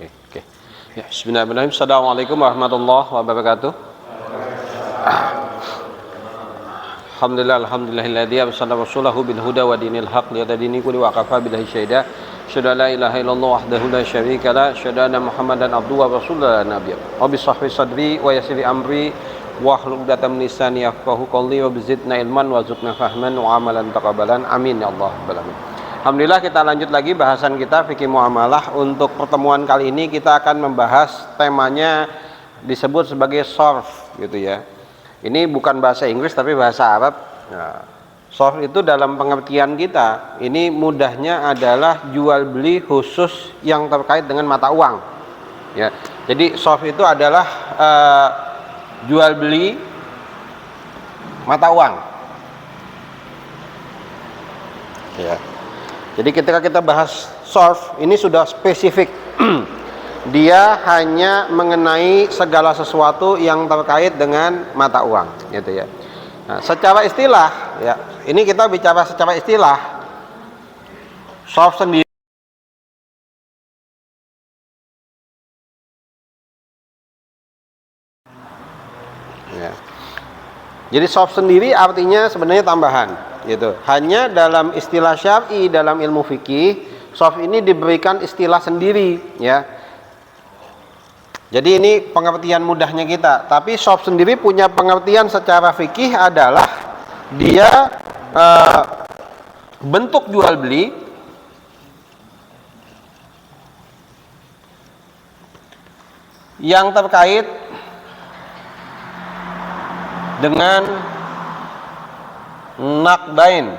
Oke. Ya, bismillahirrahmanirrahim. Assalamualaikum warahmatullahi wabarakatuh. Alhamdulillahilladzi arsala rasulahu bil huda wa dinil haqq liyadini kulli wa kafa billahi syahida. Asyhadu an la ilaha illallah wahdahu la syarika la, asyhadu anna Muhammadan abduhu wa rasuluhu nabiyya. Rabbi shrah sadri wa yassir amri wahlul 'uqdatam min lisani yafqahu qawli wa bizidna ilman warzuqna fahman wa amalan taqabbalan. Amin ya Allah rabbal alamin. Alhamdulillah, kita lanjut lagi bahasan kita fikih muamalah. Untuk pertemuan kali ini kita akan membahas temanya disebut sebagai sharf gitu ya. Ini bukan bahasa Inggris tapi bahasa Arab. Nah, sharf itu dalam pengertian kita ini mudahnya adalah jual beli khusus yang terkait dengan mata uang. Ya. Jadi sharf itu adalah jual beli mata uang. Ya. Jadi ketika kita bahas sharf ini sudah spesifik. Dia hanya mengenai segala sesuatu yang terkait dengan mata uang, gitu ya. Nah, secara istilah, ya, ini kita bicara secara istilah. Sharf sendiri. Ya. Jadi sharf sendiri artinya sebenarnya tambahan, gitu. Hanya dalam istilah syar'i, dalam ilmu fikih, sharf ini diberikan istilah sendiri, ya. Jadi ini pengertian mudahnya kita. Tapi sharf sendiri punya pengertian secara fikih adalah dia bentuk jual beli yang terkait dengan naqdain,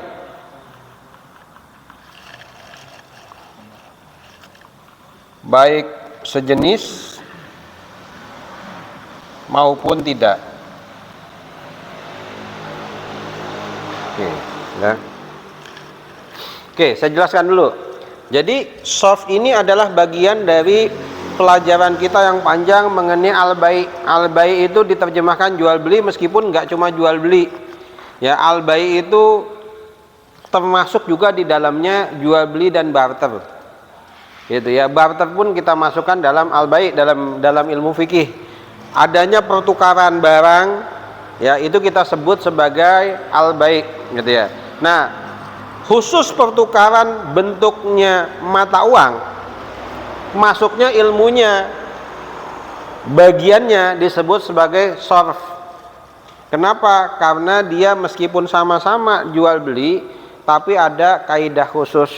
baik sejenis maupun tidak. Oke, ya. Oke, saya jelaskan dulu. Jadi sharf ini adalah bagian dari pelajaran kita yang panjang mengenai al-bai'. Al-bai' itu diterjemahkan jual beli meskipun nggak cuma jual beli. Ya, al-bai' itu termasuk juga di dalamnya jual beli dan barter. Gitu ya. Barter pun kita masukkan dalam al-bai' dalam ilmu fikih. Adanya pertukaran barang, ya, itu kita sebut sebagai al-bai', gitu ya. Nah, khusus pertukaran bentuknya mata uang, masuknya ilmunya, bagiannya disebut sebagai sharf. Kenapa? Karena dia meskipun sama-sama jual beli, tapi ada kaidah khusus.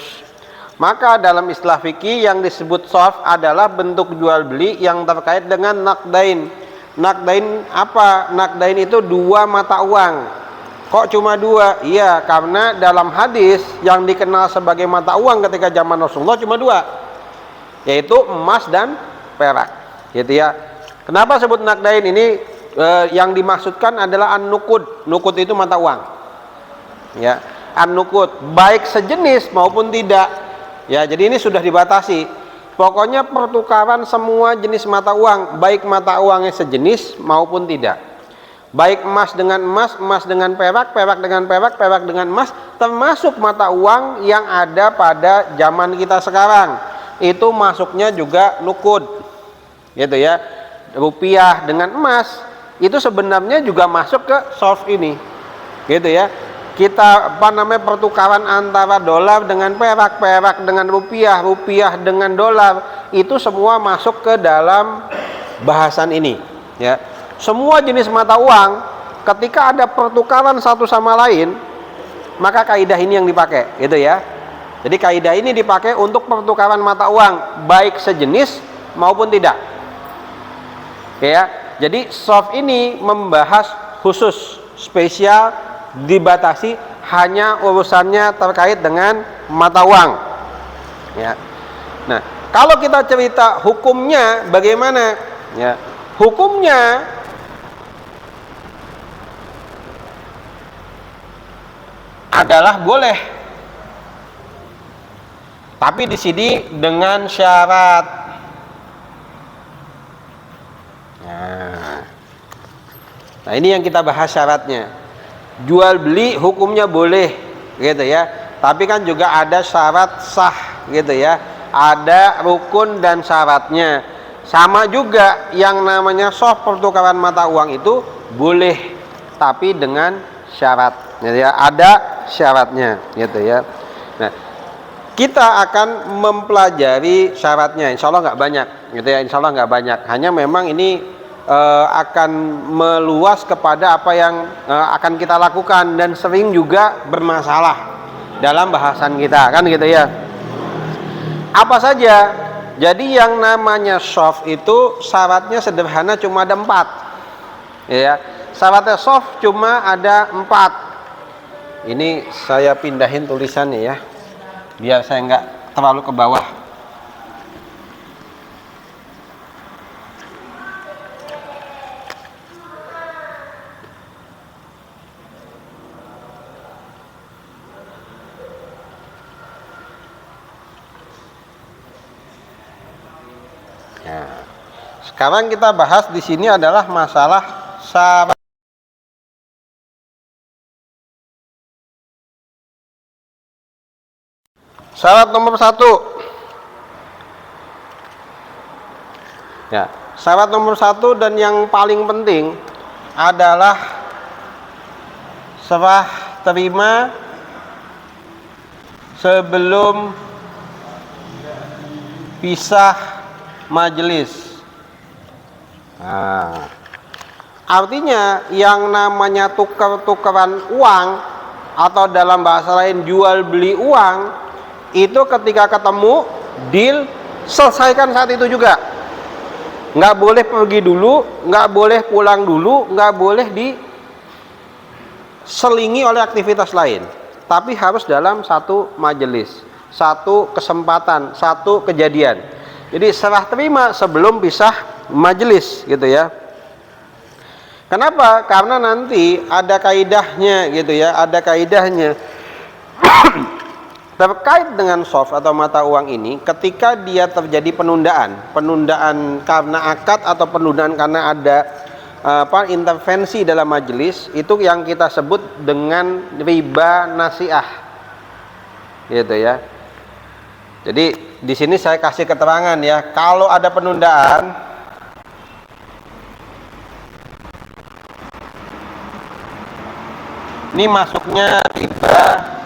Maka dalam istilah fikih yang disebut sharf adalah bentuk jual beli yang terkait dengan naqdain. Naqdain apa? Naqdain itu dua mata uang. Kok cuma dua? Iya, karena dalam hadis yang dikenal sebagai mata uang ketika zaman Rasulullah cuma dua, yaitu emas dan perak, gitu ya. Kenapa sebut naqdain ini? Yang dimaksudkan adalah an-nuqud. Nuqud itu mata uang, ya. An-nuqud baik sejenis maupun tidak, ya. Jadi ini sudah dibatasi. Pokoknya pertukaran semua jenis mata uang, baik mata uangnya sejenis maupun tidak. Baik emas dengan emas, emas dengan perak, perak dengan perak, perak dengan emas, termasuk mata uang yang ada pada zaman kita sekarang. Itu masuknya juga nuqud. Gitu ya. Rupiah dengan emas itu sebenarnya juga masuk ke sharf ini. Gitu ya. Kita pertukaran antara dolar dengan perak, perak dengan rupiah, rupiah dengan dolar, itu semua masuk ke dalam bahasan ini, ya. Semua jenis mata uang ketika ada pertukaran satu sama lain, maka kaidah ini yang dipakai, gitu ya. Jadi kaidah ini dipakai untuk pertukaran mata uang baik sejenis maupun tidak. Oke ya. Jadi sharf ini membahas khusus spesial, dibatasi hanya urusannya terkait dengan mata uang, ya. Nah, kalau kita cerita hukumnya bagaimana, ya, hukumnya adalah boleh, tapi di sini dengan syarat. Nah, ini yang kita bahas syaratnya. Jual beli hukumnya boleh, gitu ya. Tapi kan juga ada syarat sah, gitu ya. ada rukun dan syaratnya. Sama juga yang namanya soft pertukaran mata uang itu boleh, tapi dengan syarat, gitu ya, ada syaratnya, gitu ya. Nah, kita akan mempelajari syaratnya, insya Allah nggak banyak, gitu ya, insya Allah nggak banyak. Hanya memang ini akan meluas kepada apa yang akan kita lakukan dan sering juga bermasalah dalam bahasan kita, kan gitu ya. Apa saja? Jadi yang namanya soft itu syaratnya sederhana, cuma ada 4, ya. Syaratnya soft cuma ada 4. Ini saya pindahin tulisannya ya, biar saya nggak terlalu ke bawah. Ya. Sekarang kita bahas di sini adalah masalah syarat. Syarat nomor 1. Ya, syarat nomor 1 dan yang paling penting adalah serah terima sebelum pisah majelis. Nah, artinya yang namanya tukar-tukaran uang atau dalam bahasa lain jual beli uang itu ketika ketemu deal, selesaikan saat itu juga. Nggak boleh pergi dulu, nggak boleh pulang dulu, nggak boleh diselingi oleh aktivitas lain, tapi harus dalam satu majelis, satu kesempatan, satu kejadian. Jadi serah terima sebelum pisah majelis, gitu ya. Kenapa? Karena nanti ada kaidahnya, gitu ya, ada kaidahnya terkait dengan soft atau mata uang ini. Ketika dia terjadi penundaan karena akad atau penundaan karena ada intervensi dalam majelis, itu yang kita sebut dengan riba nasiah, gitu ya. Jadi di sini saya kasih keterangan ya, kalau ada penundaan ini masuknya riba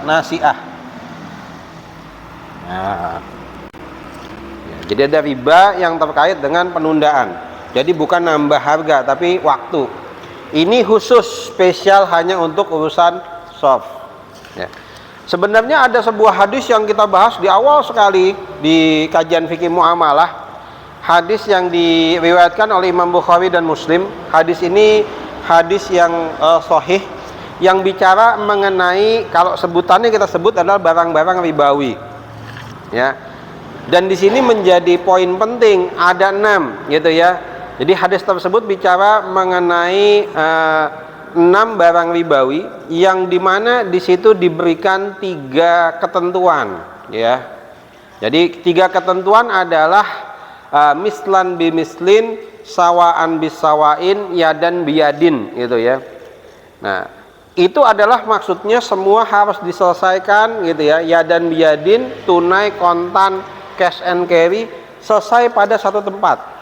nasiah. Nah, ya, jadi ada riba yang terkait dengan penundaan. Jadi bukan nambah harga tapi waktu. Ini khusus spesial hanya untuk urusan soft. Ya. Sebenarnya ada sebuah hadis yang kita bahas di awal sekali di kajian fikih muamalah. Hadis yang diriwayatkan oleh Imam Bukhari dan Muslim. Hadis ini hadis yang sahih, yang bicara mengenai, kalau sebutannya kita sebut adalah barang-barang ribawi. Ya. Dan di sini menjadi poin penting, ada 6, gitu ya. Jadi hadis tersebut bicara mengenai 6 barang ribawi yang dimana di situ diberikan 3 ketentuan, ya. Jadi 3 ketentuan adalah mislan bimislin, sawaan bisawain, yadan biyadin, gitu ya. Nah, itu adalah maksudnya semua harus diselesaikan, gitu ya. Yadan biyadin, tunai, kontan, cash and carry, selesai pada satu tempat.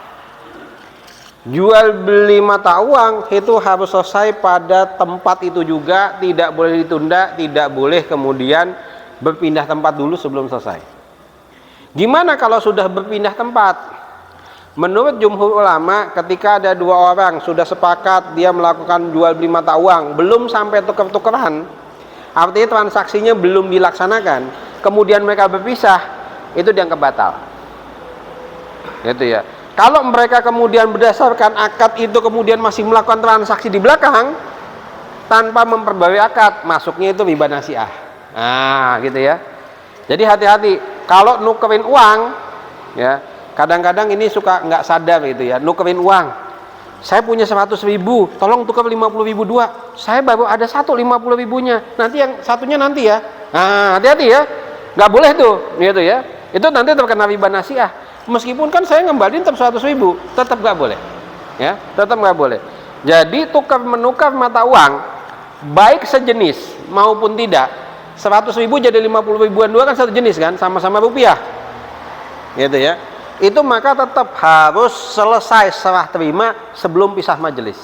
Jual beli mata uang itu harus selesai pada tempat itu juga, tidak boleh ditunda, tidak boleh kemudian berpindah tempat dulu sebelum selesai. Gimana kalau sudah berpindah tempat? Menurut jumhur ulama, ketika ada 2 orang sudah sepakat dia melakukan jual beli mata uang, belum sampai tukar-tukaran, artinya transaksinya belum dilaksanakan, kemudian mereka berpisah, itu dianggap batal. Gitu ya. Kalau mereka kemudian berdasarkan akad itu kemudian masih melakukan transaksi di belakang tanpa memperbarui akad, masuknya itu riba nasiah. Nah, gitu ya. Jadi hati-hati kalau nukerin uang, ya. Kadang-kadang ini suka nggak sadar gitu ya, nukerin uang. Saya punya 100.000, tolong tukar 50.000 dua. Saya baru ada 50.000-nya. Nanti yang satunya nanti ya. Nah, hati-hati ya. Nggak boleh tuh, gitu ya. Itu nanti terkena riba nasiah. Meskipun kan saya ngembaliin tetap 100.000, tetap nggak boleh, ya, tetap nggak boleh. Jadi tukar menukar mata uang, baik sejenis maupun tidak, 100.000 jadi 50.000-an dua kan satu jenis kan, sama-sama rupiah. gitu ya. Itu maka tetap harus selesai serah terima sebelum pisah majelis.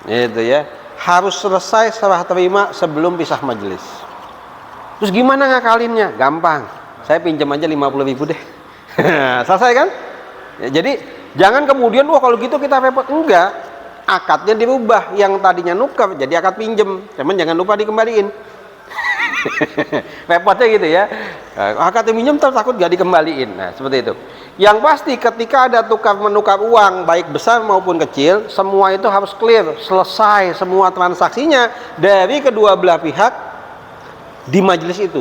Gitu ya. Harus selesai serah terima sebelum pisah majelis. Terus gimana ngakalinnya? Gampang. Saya pinjam aja 50.000 deh. Selesai kan? Ya, jadi jangan kemudian wah kalau gitu kita repot. Enggak. Akadnya dirubah, yang tadinya nukar jadi akad pinjem. Cuman jangan lupa dikembaliin. Repotnya gitu ya. Akad pinjem takut gak dikembaliin. Nah, seperti itu. Yang pasti ketika ada tukar menukar uang baik besar maupun kecil, semua itu harus clear, selesai semua transaksinya dari kedua belah pihak di majelis itu.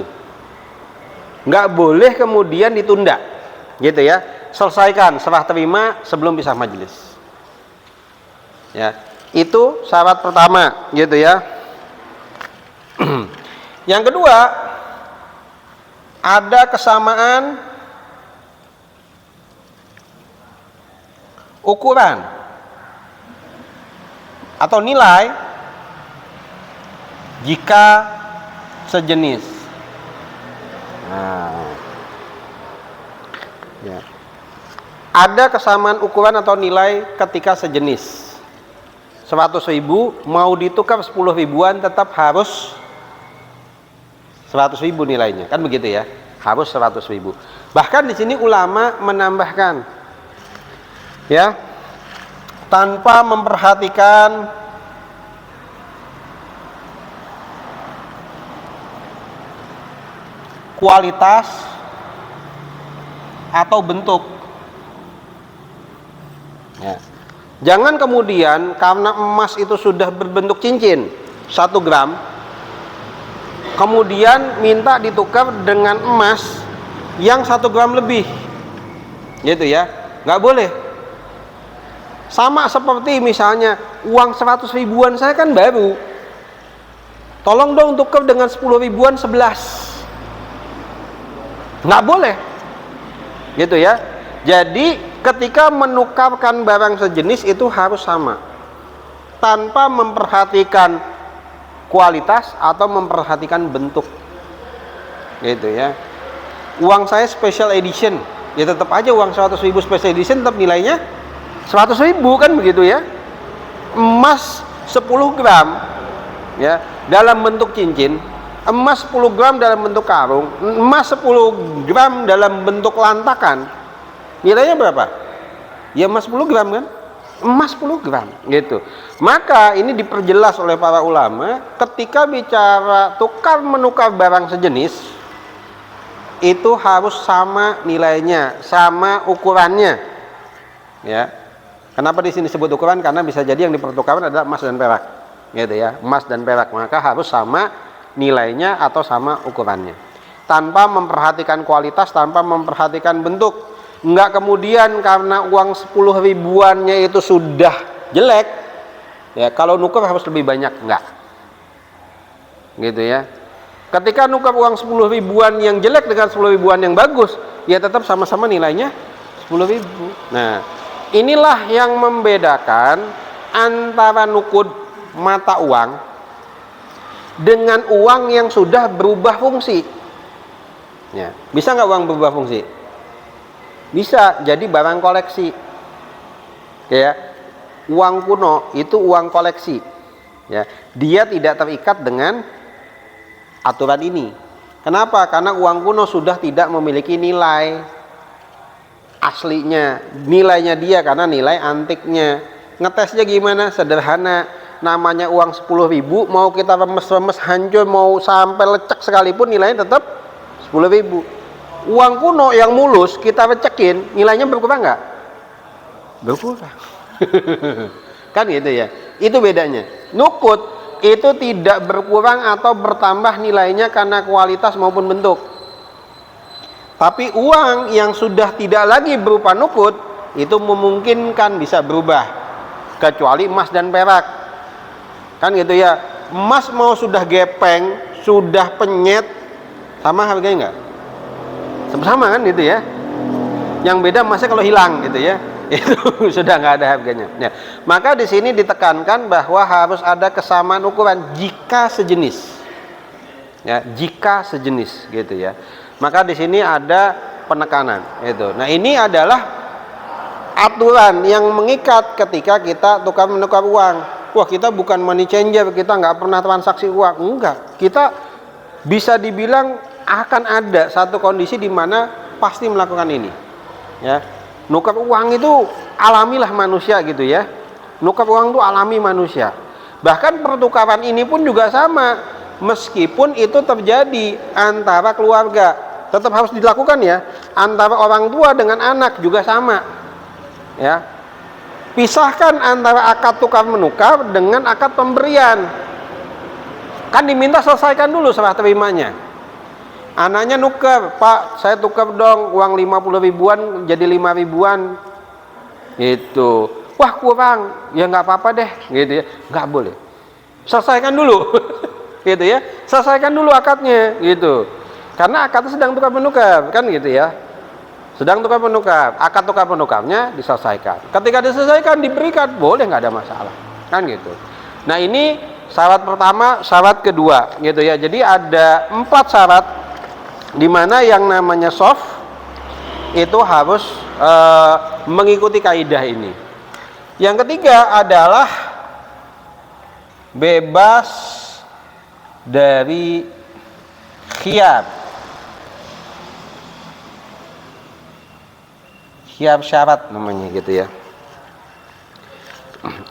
Nggak boleh kemudian ditunda. Gitu ya. Selesaikan serah terima sebelum pisah majelis. Ya, itu syarat pertama, gitu ya. Yang kedua, ada kesamaan ukuran atau nilai jika sejenis. Nah, ya. Ada kesamaan ukuran atau nilai ketika sejenis. 100.000 mau ditukar 10 ribuan tetap harus 100.000 nilainya, kan begitu ya, harus 100.000. Bahkan di sini ulama menambahkan, ya, tanpa memperhatikan kualitas atau bentuk. Ya. Jangan kemudian karena emas itu sudah berbentuk cincin 1 gram, kemudian minta ditukar dengan emas yang 1 gram lebih, gitu ya, nggak boleh. Sama seperti misalnya uang 100 ribuan saya kan baru, tolong dong tukar dengan 10 ribuan 11, nggak boleh, gitu ya. Jadi ketika menukarkan barang sejenis itu harus sama, tanpa memperhatikan kualitas atau memperhatikan bentuk, gitu ya. Uang saya special edition, ya tetap aja uang 100.000 special edition tetap nilainya 100.000 kan begitu ya. Emas 10 gram ya dalam bentuk cincin, emas 10 gram dalam bentuk karung, emas 10 gram dalam bentuk lantakan, nilainya berapa? Ya emas 10 gram kan? Emas 10 gram gitu. Maka ini diperjelas oleh para ulama ketika bicara tukar menukar barang sejenis itu harus sama nilainya, sama ukurannya. Ya. Kenapa di sini disebut ukuran? Karena bisa jadi yang dipertukarkan adalah emas dan perak. Gitu ya, emas dan perak. Maka harus sama nilainya atau sama ukurannya. Tanpa memperhatikan kualitas, tanpa memperhatikan bentuk. Enggak kemudian karena uang 10 ribuannya itu sudah jelek, ya kalau nukar harus lebih banyak, enggak, gitu ya. Ketika nukar uang 10 ribuan yang jelek dengan 10 ribuan yang bagus, ya tetap sama-sama nilainya 10 ribu. Nah, inilah yang membedakan antara nukud mata uang dengan uang yang sudah berubah fungsi. Ya, bisa nggak uang berubah fungsi? Bisa jadi barang koleksi, ya. Uang kuno itu uang koleksi, ya. Dia tidak terikat dengan aturan ini. Kenapa? Karena uang kuno sudah tidak memiliki nilai aslinya, nilainya dia karena nilai antiknya. Ngetesnya gimana? Sederhana, namanya uang 10.000, mau kita remes-remes hancur, mau sampai lecek sekalipun nilainya tetap 10.000. Uang kuno yang mulus kita recekin, nilainya berkurang nggak? Berkurang. Kan gitu ya. Itu bedanya. Nukut itu tidak berkurang atau bertambah nilainya karena kualitas maupun bentuk. Tapi uang yang sudah tidak lagi berupa nukut itu memungkinkan bisa berubah, kecuali emas dan perak. Kan gitu ya. Emas mau sudah gepeng, sudah penyet, sama harganya nggak? Sama kan gitu ya. Yang beda emasnya kalau hilang gitu ya, itu sudah nggak ada harganya. Ya. Maka di sini ditekankan bahwa harus ada kesamaan ukuran jika sejenis. Ya, jika sejenis gitu ya. Maka di sini ada penekanan itu. Nah, ini adalah aturan yang mengikat ketika kita tukar menukar uang. Wah, kita bukan money changer, kita nggak pernah transaksi uang. Enggak, kita bisa dibilang akan ada satu kondisi di mana pasti melakukan ini. Ya, nukar uang itu alamilah manusia gitu ya. Nukar uang itu alami manusia. Bahkan pertukaran ini pun juga sama, meskipun itu terjadi antara keluarga, tetap harus dilakukan ya. Antara orang tua dengan anak juga sama. Ya, pisahkan antara akad tukar menukar dengan akad pemberian. Kan diminta selesaikan dulu serah terimanya. Anaknya nuker, Pak, saya tukar dong uang 50 ribuan jadi 5 ribuan. Gitu. Wah, kurang. Ya nggak apa-apa deh, gitu ya. Nggak boleh. Selesaikan dulu. Gitu ya. Selesaikan dulu akadnya, gitu. Karena akadnya sedang tukar menukar, kan gitu ya. Sedang tukar menukar, akad tukar menukarnya diselesaikan. Ketika diselesaikan diberikan, boleh, nggak ada masalah, kan gitu. Nah, ini syarat pertama, syarat kedua, gitu ya. Jadi ada 4 syarat di mana yang namanya soft itu harus mengikuti kaidah ini. Yang ketiga adalah bebas dari khiyar. Khiyar syarat namanya gitu ya.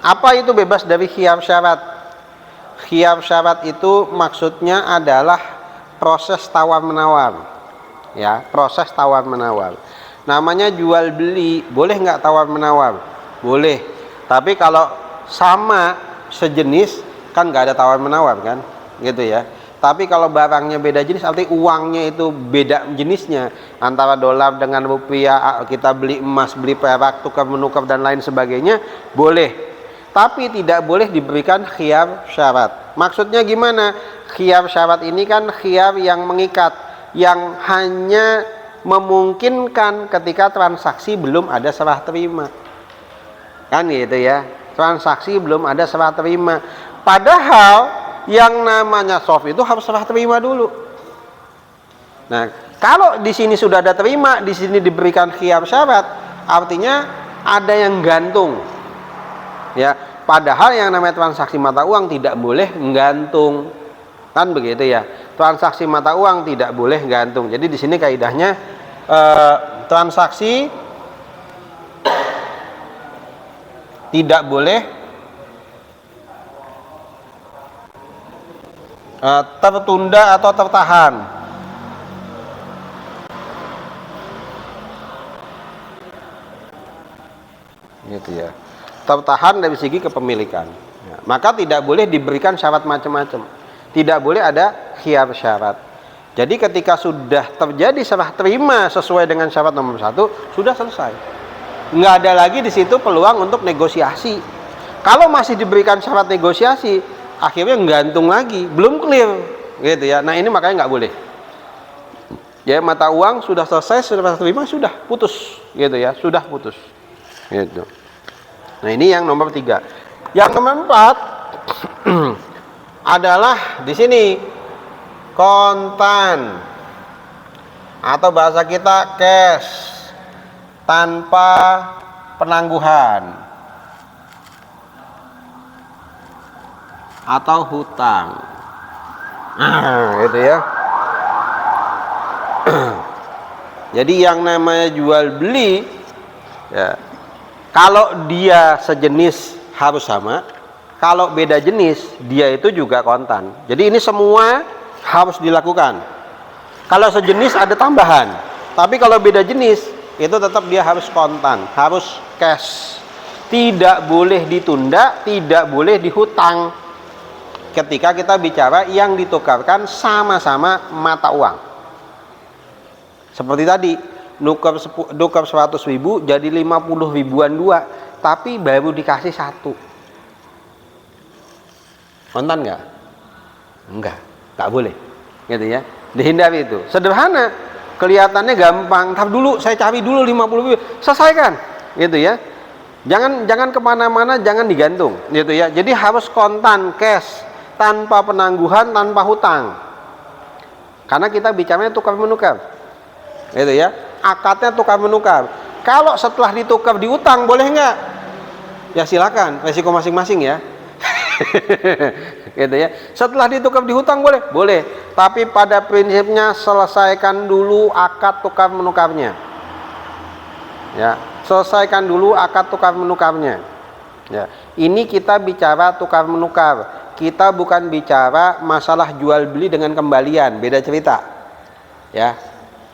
Apa itu bebas dari khiyar syarat? Khiyar syarat itu maksudnya adalah proses tawar menawar. Ya, proses tawar menawar. Namanya jual beli, boleh nggak tawar menawar? Boleh. Tapi kalau sama sejenis kan nggak ada tawar menawar kan, gitu ya. Tapi kalau barangnya beda jenis, artinya uangnya itu beda jenisnya, antara dolar dengan rupiah, kita beli emas, beli perak, tukar menukar dan lain sebagainya, boleh. Tapi tidak boleh diberikan khiyar syarat. Maksudnya gimana? Khiyar syarat ini kan khiyar yang mengikat, yang hanya memungkinkan ketika transaksi belum ada serah terima. Kan gitu ya, transaksi belum ada serah terima. Padahal yang namanya soft itu harus serah terima dulu. Nah, kalau di sini sudah ada terima, di sini diberikan khiyar syarat, artinya ada yang gantung. Ya, padahal yang namanya transaksi mata uang tidak boleh gantung. Kan begitu ya. Transaksi mata uang tidak boleh gantung. Jadi di sini kaidahnya transaksi tidak boleh tertunda atau tertahan. Gitu ya. Tertahan dari segi kepemilikan. Ya, maka tidak boleh diberikan syarat macam-macam. Tidak boleh ada khiyar syarat. Jadi ketika sudah terjadi serah terima sesuai dengan syarat nomor 1, sudah selesai. Nggak ada lagi di situ peluang untuk negosiasi. Kalau masih diberikan syarat negosiasi, akhirnya gantung lagi, belum clear, gitu ya. Nah, ini makanya nggak boleh. Ya, mata uang sudah selesai, sudah terima, sudah putus, gitu ya, sudah putus, gitu. Nah, ini yang nomor 3. Yang nomor 4 adalah di sini kontan atau bahasa kita cash tanpa penangguhan atau hutang. Gitu ya. Jadi yang namanya jual beli ya, kalau dia sejenis harus sama, kalau beda jenis dia itu juga kontan. Jadi ini semua harus dilakukan. Kalau sejenis ada tambahan, tapi kalau beda jenis itu tetap dia harus kontan, harus cash. Tidak boleh ditunda, tidak boleh dihutang. Ketika kita bicara yang ditukarkan sama-sama mata uang. Seperti tadi, nukar 100 ribu jadi 50 ribuan dua, tapi baru dikasih 1. Kontan nggak? Nggak boleh, gitu ya. Dihindari itu. Sederhana, kelihatannya gampang. Tar dulu, saya cari dulu 50 ribu, selesaikan, gitu ya. Jangan kemana-mana, jangan digantung, gitu ya. Jadi harus kontan, cash, tanpa penangguhan, tanpa hutang. Karena kita bicaranya tukar menukar, gitu ya. akadnya tukar menukar. Kalau setelah ditukar diutang boleh nggak? Ya silakan, resiko masing-masing ya. Gitu ya. Setelah ditukar dihutang boleh? Boleh. Tapi pada prinsipnya selesaikan dulu akad tukar menukarnya. Ya, selesaikan dulu akad tukar menukarnya. Ya, ini kita bicara tukar menukar. Kita bukan bicara masalah jual beli dengan kembalian, beda cerita. Ya.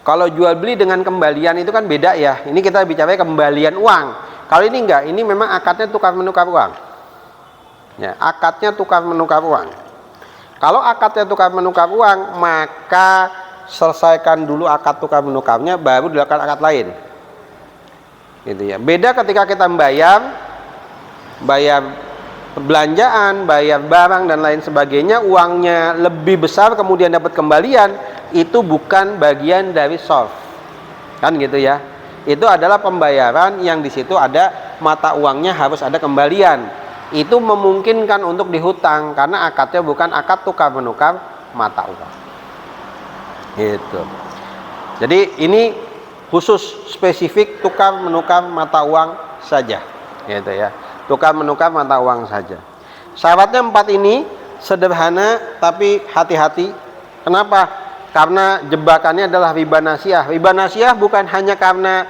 Kalau jual beli dengan kembalian itu kan beda ya. Ini kita bicara kembalian uang. Kalau ini enggak, ini memang akadnya tukar menukar uang. Ya, akadnya tukar menukar uang. Kalau akadnya tukar menukar uang, maka selesaikan dulu akad tukar menukarnya, baru dilakukan akad lain. Gitu ya. Beda ketika kita bayar belanjaan, bayar barang dan lain sebagainya, uangnya lebih besar kemudian dapat kembalian, itu bukan bagian dari sharf. Kan gitu ya. Itu adalah pembayaran yang di situ ada mata uangnya harus ada kembalian. Itu memungkinkan untuk dihutang karena akadnya bukan akad tukar menukar mata uang. Gitu. Jadi ini khusus spesifik tukar menukar mata uang saja, gitu ya. Tukar menukar mata uang saja. Syaratnya 4 ini sederhana tapi hati-hati. Kenapa? Karena jebakannya adalah riba nasiah. Riba nasiah bukan hanya karena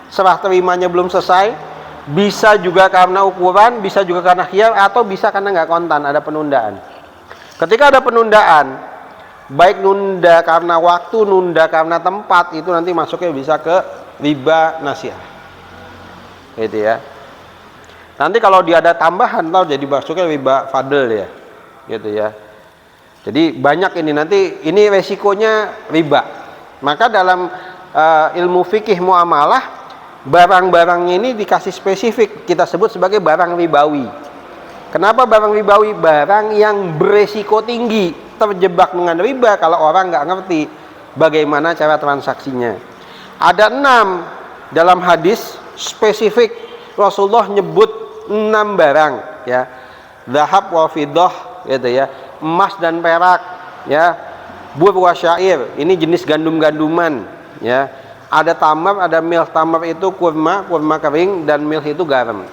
serah terimanya belum selesai, bisa juga karena ukuran, bisa juga karena khiyar, atau bisa karena nggak kontan, ada penundaan. Ketika ada penundaan, baik nunda karena waktu, nunda karena tempat, itu nanti masuknya bisa ke riba nasiah. Gitu ya. Nanti kalau dia ada tambahan, tahu jadi masuknya riba fadl ya, gitu ya. Jadi banyak ini nanti, ini resikonya riba. Maka dalam ilmu fikih muamalah, barang-barang ini dikasih spesifik, kita sebut sebagai barang ribawi. Kenapa barang ribawi? Barang yang beresiko tinggi, terjebak dengan riba kalau orang nggak ngerti bagaimana cara transaksinya. Ada 6 dalam hadis spesifik, Rasulullah nyebut 6 barang ya. Zahab wa fiddah, gitu ya. Emas dan perak ya. Bur wa syair, ini jenis gandum-ganduman ya. Ada tamar, ada milh. Tamar itu kurma kering, dan milh itu garam.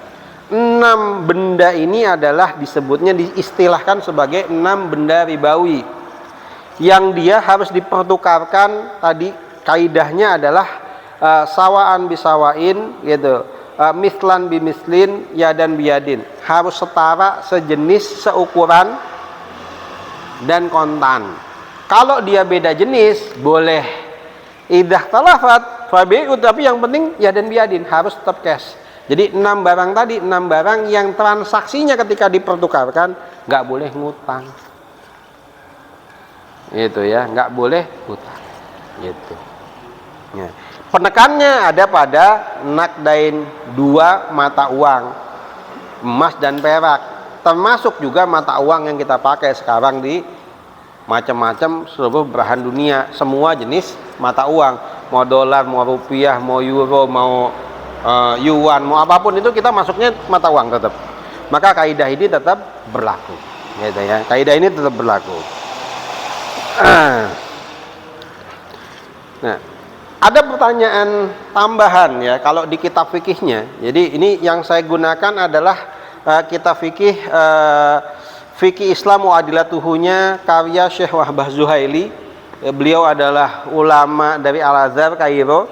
6 benda ini adalah disebutnya, diistilahkan sebagai 6 benda ribawi yang dia harus dipertukarkan. Tadi kaidahnya adalah sawaan bisawain gitu, mislan bimislin, yadan biyadin, harus setara, sejenis, seukuran dan kontan. Kalau dia beda jenis boleh idah talafat fabi'u, tapi yang penting yadan biyadin, harus tetap cash. Jadi 6 barang tadi, 6 barang yang transaksinya ketika dipertukarkan nggak boleh ngutang. Gitu ya, nggak boleh ngutang. Gitu. Ya. Penekannya ada pada nakdain, 2 mata uang, emas dan perak, termasuk juga mata uang yang kita pakai sekarang di macam-macam seluruh belahan dunia, semua jenis mata uang, mau dolar, mau rupiah, mau euro, mau yuan, mau apapun itu kita masuknya mata uang tetap. Maka kaidah ini tetap berlaku, gitu ya. Kaidah ini tetap berlaku. Nah, ada pertanyaan tambahan ya kalau di kitab fikihnya. Jadi ini yang saya gunakan adalah kitab fikih Fikih Islam wa Adilatuhunya karya Syekh Wahbah Zuhaili. Beliau adalah ulama dari Al-Azhar Kairo.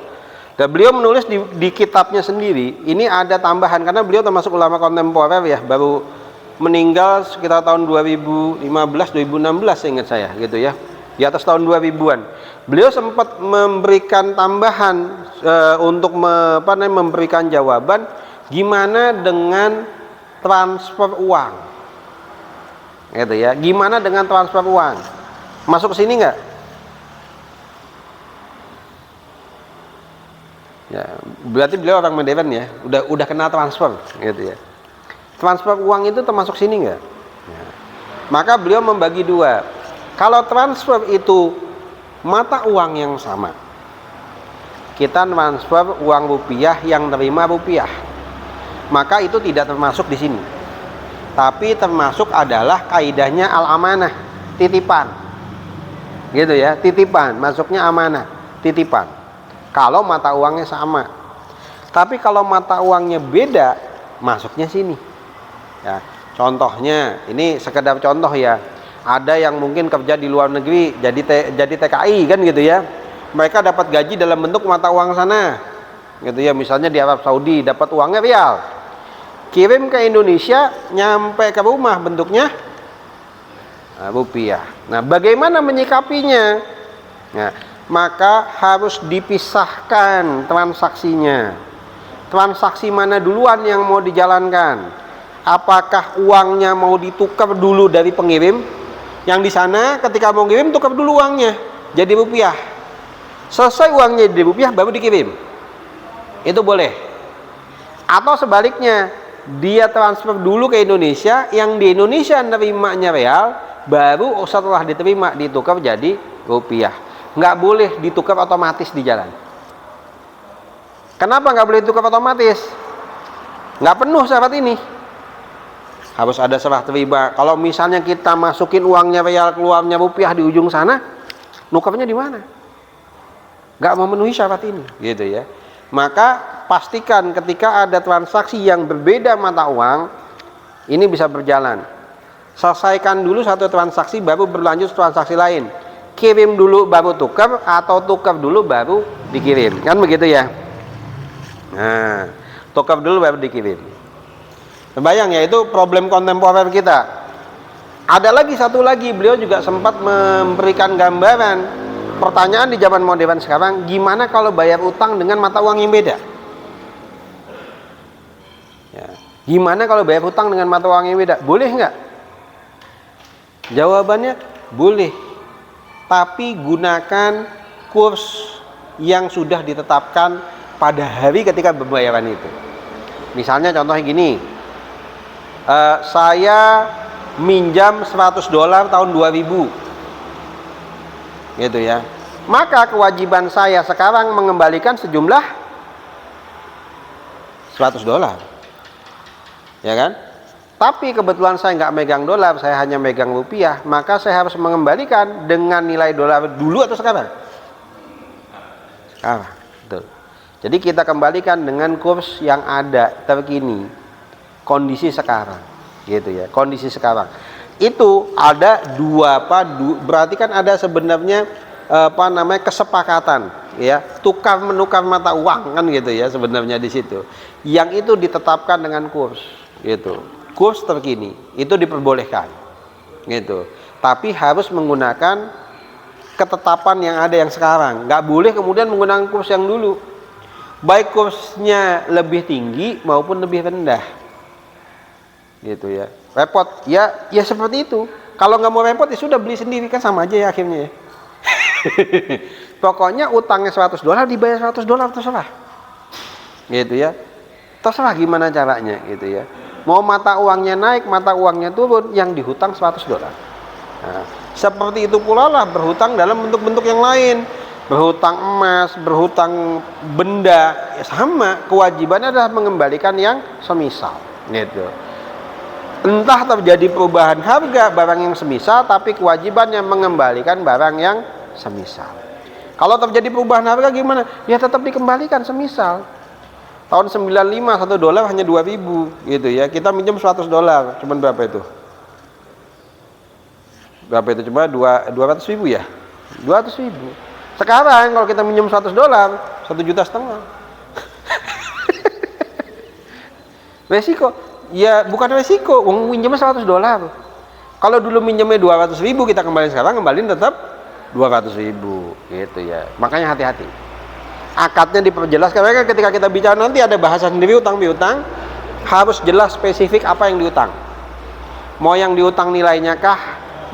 Dan beliau menulis di kitabnya sendiri. Ini ada tambahan karena beliau termasuk ulama kontemporer ya, baru meninggal sekitar tahun 2015 2016 ingat saya gitu ya. Di atas tahun 2000-an. Beliau sempat memberikan tambahan untuk memberikan jawaban gimana dengan transfer uang. Gitu ya. Gimana dengan transfer uang? Masuk ke sini enggak? Ya, berarti beliau orang modern ya. Udah kenal transfer gitu ya. Transfer uang itu termasuk sini enggak? Ya. Maka beliau membagi 2. Kalau transfer itu mata uang yang sama, kita transfer uang rupiah yang terima rupiah, maka itu tidak termasuk di sini. Tapi termasuk adalah kaidahnya al-amanah, titipan. Gitu ya, titipan, masuknya amanah, titipan. kalau mata uangnya sama. Tapi kalau mata uangnya beda, masuknya sini. Ya, contohnya, ini sekedar contoh ya. Ada yang mungkin kerja di luar negeri, jadi TKI kan gitu ya. Mereka dapat gaji dalam bentuk mata uang sana, gitu ya. Misalnya di Arab Saudi dapat uangnya rial, kirim ke Indonesia, nyampe ke rumah bentuknya rupiah. Nah, bagaimana menyikapinya? Nah, maka harus dipisahkan transaksinya. Transaksi mana duluan yang mau dijalankan? Apakah uangnya mau ditukar dulu dari pengirim? Yang di sana ketika mau kirim tukar dulu uangnya jadi rupiah. Selesai uangnya jadi rupiah baru dikirim. Itu boleh. Atau sebaliknya, dia transfer dulu ke Indonesia, yang di Indonesia nerimanya real, baru setelah diterima ditukar jadi rupiah. Nggak boleh ditukar otomatis di jalan. Kenapa nggak boleh ditukar otomatis? Nggak penuh syarat ini. Harus ada serah terima. Kalau misalnya kita masukin uangnya real, keluarnya rupiah di ujung sana, nukarnya di mana? Nggak memenuhi syarat ini, gitu ya. Maka pastikan ketika ada transaksi yang berbeda mata uang, ini bisa berjalan. Selesaikan dulu satu transaksi, baru berlanjut transaksi lain. Kirim dulu baru tukar, atau tukar dulu baru dikirim, kan begitu ya. Nah, tukar dulu baru dikirim. Bayang ya, itu problem kontemporer kita. Ada lagi satu lagi, beliau juga sempat memberikan gambaran pertanyaan di zaman modern sekarang, gimana kalau bayar utang dengan mata uang yang beda? Ya, gimana kalau bayar utang dengan mata uang yang beda? Boleh nggak? Jawabannya boleh, tapi gunakan kurs yang sudah ditetapkan pada hari ketika pembayaran itu. Misalnya contohnya gini, saya minjam $100 tahun 2000, gitu ya. Maka kewajiban saya sekarang mengembalikan sejumlah $100, ya kan? Tapi kebetulan saya nggak megang dolar, saya hanya megang rupiah, maka saya harus mengembalikan dengan nilai dolar dulu atau sekarang? Sekarang, betul. Jadi kita kembalikan dengan kurs yang ada terkini, kondisi sekarang, gitu ya. Kondisi sekarang itu ada berarti kan ada sebenarnya kesepakatan, ya, tukar menukar mata uang kan gitu ya sebenarnya di situ. Yang itu ditetapkan dengan kurs, gitu. Kurs terkini itu diperbolehkan, gitu. Tapi harus menggunakan ketetapan yang ada yang sekarang. Nggak boleh kemudian menggunakan kurs yang dulu, baik kursnya lebih tinggi maupun lebih rendah, gitu ya. Repot ya, ya seperti itu. Kalau nggak mau repot ya sudah beli sendiri, kan sama aja ya akhirnya ya. Pokoknya utangnya $100 dibayar $100 terserah, gitu ya. Terserah gimana caranya, gitu ya. Mau mata uangnya naik, mata uangnya turun, yang dihutang $100. Nah, seperti itu pula lah berhutang dalam bentuk-bentuk yang lain. Berhutang emas, berhutang benda, ya sama. Kewajibannya adalah mengembalikan yang semisal, gitu. Entah terjadi perubahan harga barang yang semisal, tapi kewajibannya mengembalikan barang yang semisal. Kalau terjadi perubahan harga gimana? Ya tetap dikembalikan semisal. Tahun 95 $1 hanya 2000, gitu ya. Kita minjem $100, cuman berapa itu? Berapa itu? Cuma 200.000 ya? 200.000. Sekarang kalau kita minjem $100, 1,5 juta. Resiko? Ya bukan resiko, minjemnya $100. Kalau dulu minjemnya 200.000, kita kembali sekarang, kembaliin tetap 200.000, gitu ya. Makanya hati-hati. Akadnya diperjelas, karena ketika kita bicara nanti ada bahasa sendiri utang piutang, harus jelas spesifik apa yang diutang. Mau yang diutang nilainya kah,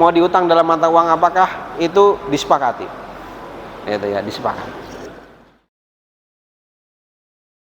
mau diutang dalam mata uang apakah, itu disepakati, gitu ya, disepakati.